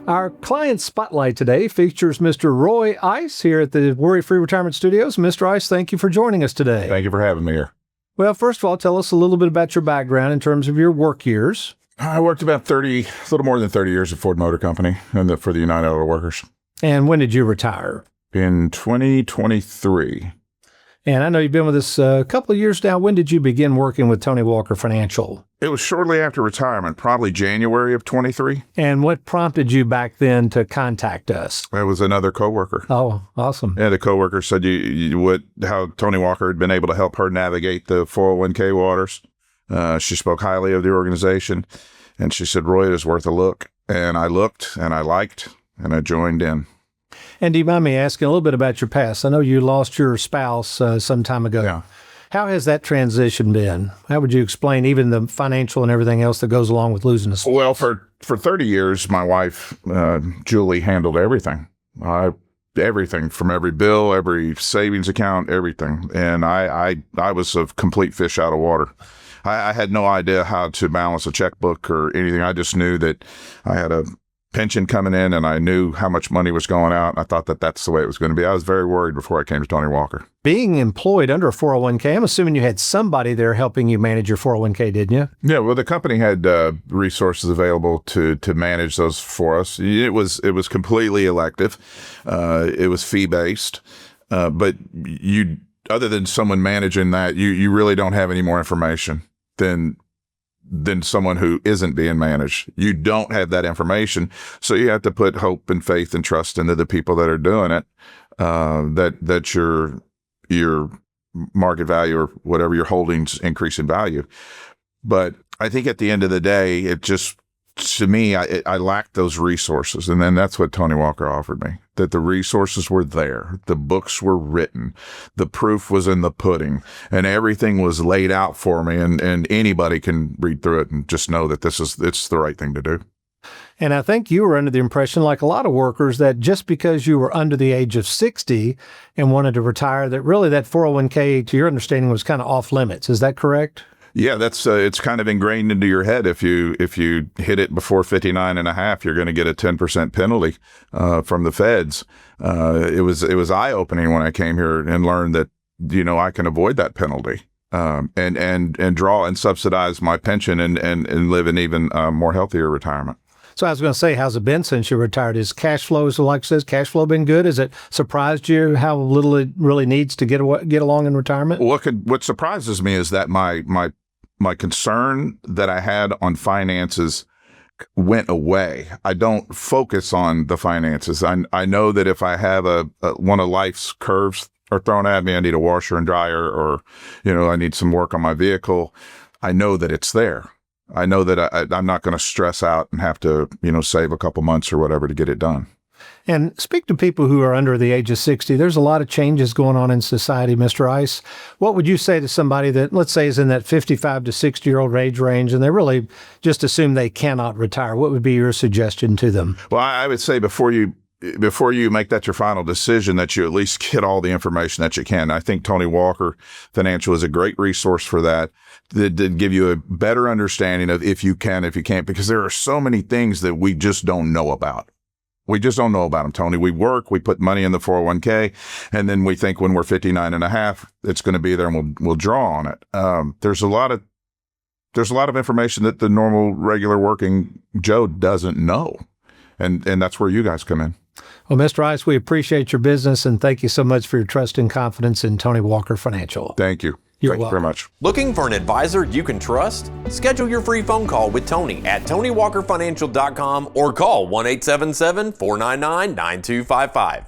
Our client spotlight today features Mr. Roy Ice here at the Worry-Free Retirement Studios. Mr. Ice, thank you for joining us today. Thank you for having me here. Well, first of all, tell us a little bit about your background in terms of your work years. I worked about a little more than 30 years at Ford Motor Company for the United Auto Workers. And when did you retire? In 2023. And I know you've been with us a couple of years now. When did you begin working with Tony Walker Financial? It was shortly after retirement, probably January of 23. And what prompted you back then to contact us? It was another coworker. Oh, awesome. Yeah, the coworker said how Tony Walker had been able to help her navigate the 401k waters. She spoke highly of the organization, and she said, Roy, it is worth a look. And I looked, and I liked, and I joined in. And do you mind me asking a little bit about your past? I know you lost your spouse some time ago. Yeah. How has that transition been? How would you explain even the financial and everything else that goes along with losing a spouse? Well, for 30 years, my wife, Julie, handled everything. Everything from every bill, every savings account, everything. And I was a complete fish out of water. I had no idea how to balance a checkbook or anything. I just knew that I had a pension coming in, and I knew how much money was going out. And I thought that that's the way it was going to be. I was very worried before I came to Tony Walker. Being employed under a 401k, I'm assuming you had somebody there helping you manage your 401k, didn't you? Yeah, well, the company had resources available to manage those for us. It was completely elective. It was fee-based. But other than someone managing that, you really don't have any more information than someone who isn't being managed. You don't have that information. So you have to put hope and faith and trust into the people that are doing it, that your market value or whatever your holdings increase in value. But I think at the end of the day, it just, to me, I lacked those resources. And then that's what Tony Walker offered me, that the resources were there. The books were written. The proof was in the pudding, and everything was laid out for me. And anybody can read through it and just know that it's the right thing to do. And I think you were under the impression, like a lot of workers, that just because you were under the age of 60 and wanted to retire, that really that 401k, to your understanding, was kind of off limits. Is that correct? Yeah, that's it's kind of ingrained into your head. If you hit it before 59 and a half, you're going to get a 10% penalty from the feds. It was eye-opening when I came here and learned that, I can avoid that penalty and draw and subsidize my pension and live an even more healthier retirement. So I was going to say, how's it been since you retired? Is cash flow, like it says, cash flow been good? Has it surprised you how little it really needs to get along in retirement? What surprises me is that my concern that I had on finances went away. I don't focus on the finances. I know that if I have one of life's curves are thrown at me, I need a washer and dryer, or, I need some work on my vehicle, I know that it's there. I know that I'm not going to stress out and have to, save a couple months or whatever to get it done. And speak to people who are under the age of 60. There's a lot of changes going on in society, Mr. Ice. What would you say to somebody that, let's say, is in that 55 to 60-year-old age range, and they really just assume they cannot retire? What would be your suggestion to them? Well, I would say before you make that your final decision, that you at least get all the information that you can. I think Tony Walker Financial is a great resource for that give you a better understanding of if you can, if you can't, because there are so many things that we just don't know about. We just don't know about them, Tony. We work, we put money in the 401k, and then we think when we're 59 and a half, it's going to be there and we'll draw on it. There's a lot of information that the normal, regular working Joe doesn't know. And that's where you guys come in. Well, Mr. Ice, we appreciate your business, and thank you so much for your trust and confidence in Tony Walker Financial. Thank you. You're Thank you very much. Looking for an advisor you can trust? Schedule your free phone call with Tony at TonyWalkerFinancial.com or call 1-877-499-9255.